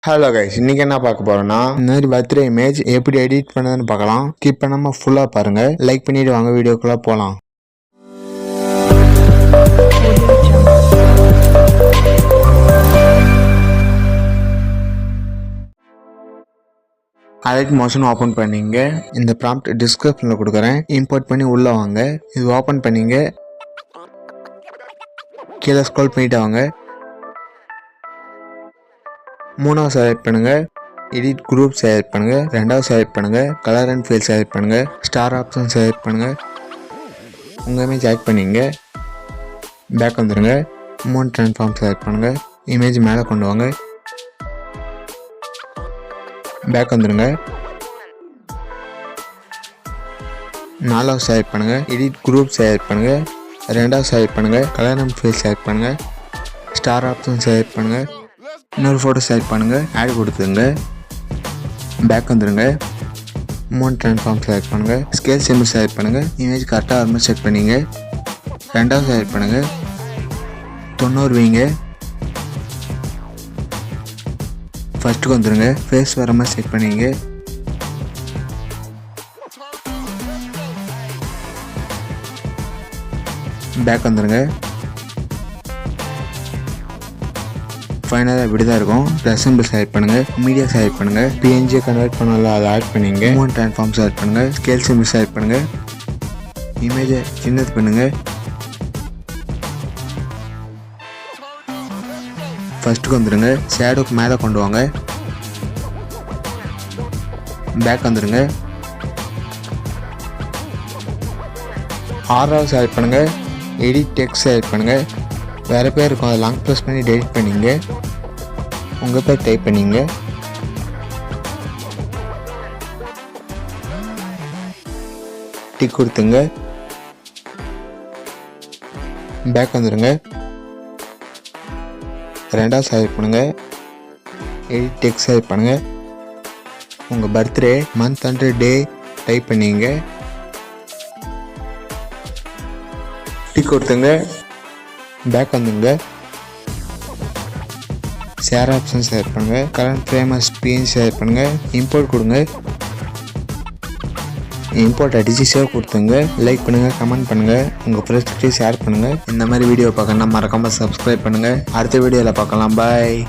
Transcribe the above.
Hello guys, இன்னைக்கு என்ன பார்க்க போறோம்னா இந்த மாதிரி பர்த்டே இமேஜ் எப்படி எடிட் பண்ணதுன்னு பார்க்கலாம். ஸ்கிப் பண்ணாம ஃபுல்லா பாருங்க. லைக் பண்ணிட்டு வாங்க வீடியோக்குள்ள போலாம். அலைட் மோஷன் ஓப்பன் பண்ணீங்க. இந்த ப்ராம்ப்ட் டிஸ்கிரிப்ஷன்ல கொடுக்குறேன். இம்போர்ட் பண்ணி உள்ள வாங்க. இது ஓப்பன் பண்ணீங்க. கீழே ஸ்க்ரோல் பண்ணிட்டு வாங்க. மூணாவது செலக்ட் பண்ணுங்க. எடிட் குரூப் செலக்ட் பண்ணுங்க. ரெண்டாவது செலக்ட் பண்ணுங்க. கலர் அண்ட் ஃபீல் செலக்ட் பண்ணுங்க. ஸ்டார் ஆப்ஷன் செலக்ட் பண்ணுங்க. உங்க இமேஜ் செலக்ட் பண்ணீங்க. பேக் வந்துருங்க. மூணு ட்ரான்ஸ்ஃபார்ம் செலக்ட் பண்ணுங்க. இமேஜ் மேலே கொண்டு வாங்க. பேக் வந்துருங்க. நாலாவது செலக்ட் பண்ணுங்க. எடிட் குரூப் செலக்ட் பண்ணுங்க. ரெண்டாவது செலக்ட் பண்ணுங்க. கலர் அண்ட் ஃபீல் செலக்ட் பண்ணுங்க. ஸ்டார் ஆப்ஷன் செலக்ட் பண்ணுங்க. இன்னொரு ஃபோட்டோ செலக்ட் பண்ணுங்க. ஆட் கொடுத்துருங்க. பேக் வந்துருங்க. மூணு ட்ரான்ஸ்ஃபார்ம் செலக்ட் பண்ணுங்க. ஸ்கேல் சிம்பிள் செலக்ட் பண்ணுங்க. இமேஜ் கரெக்டாக வர மாதிரி செட் பண்ணிங்க. ரெண்டாவது செலக்ட் பண்ணுங்க. 90 வைங்க. ஃபர்ஸ்ட்டுக்கு வந்துருங்க. ஃபேஸ் வர மாதிரி செட் பண்ணிங்க. பேக் வந்துருங்க. ஃபைனலாக இப்படி தான் இருக்கும். ப்ளஸ் சிம்பிள் செலக்ட் பண்ணுங்க. மீடியா செலக்ட் பண்ணுங்க. பிஎன்ஜியை கன்வெர்ட் பண்ணல அதை ஆட் பண்ணிங்க. மூணு ட்ரான்ஸ்ஃபார்ம் செலக்ட் பண்ணுங்க. ஸ்கேல் சிம்பிள் செலக்ட் பண்ணுங்க. இமேஜை சின்னது பண்ணுங்க. ஃபர்ஸ்ட்டுக்கு வந்துருங்க. ஷேடோக்கு மேலே கொண்டு வாங்க. பேக் வந்துருங்க. ஆறாவது செலக்ட் பண்ணுங்க. எடிட் டெக்ஸ்ட் செலக்ட் பண்ணுங்க. வேறு பேர் இருக்கும், அதை லாங் ப்ரெஸ் பண்ணி டெலிட் பண்ணிங்க. உங்கள் பேர் டைப் பண்ணிங்க. டிக் கொடுத்துங்க. பேக் வந்துடுங்க. ரெண்டாவது செலக்ட் பண்ணுங்க. எடிட் டெக்ஸ்ட் செலக்ட் பண்ணுங்க. உங்கள் birthday month and day type பண்ணிங்க. டிக் கொடுத்துங்க. பேக் வந்துங்க. ஷேர் ஆப்ஷன் செலக்ட் பண்ணுங்க. கரண்ட் ஃபேமஸ் பிஎன்ஜி செலக்ட் பண்ணுங்க. இம்போர்ட் கொடுங்க. இம்போர்ட் அடிச்சு சேவ் கொடுத்துங்க. லைக் பண்ணுங்க, கமெண்ட் பண்ணுங்க, உங்க ஃப்ரெண்ட்ஸ்கிட்ட ஷேர் பண்ணுங்க. இந்த மாதிரி வீடியோ பார்க்கணும்னா மறக்காம சப்ஸ்கிரைப் பண்ணுங்க. அடுத்த வீடியோவில் பார்க்கலாம். பாய்.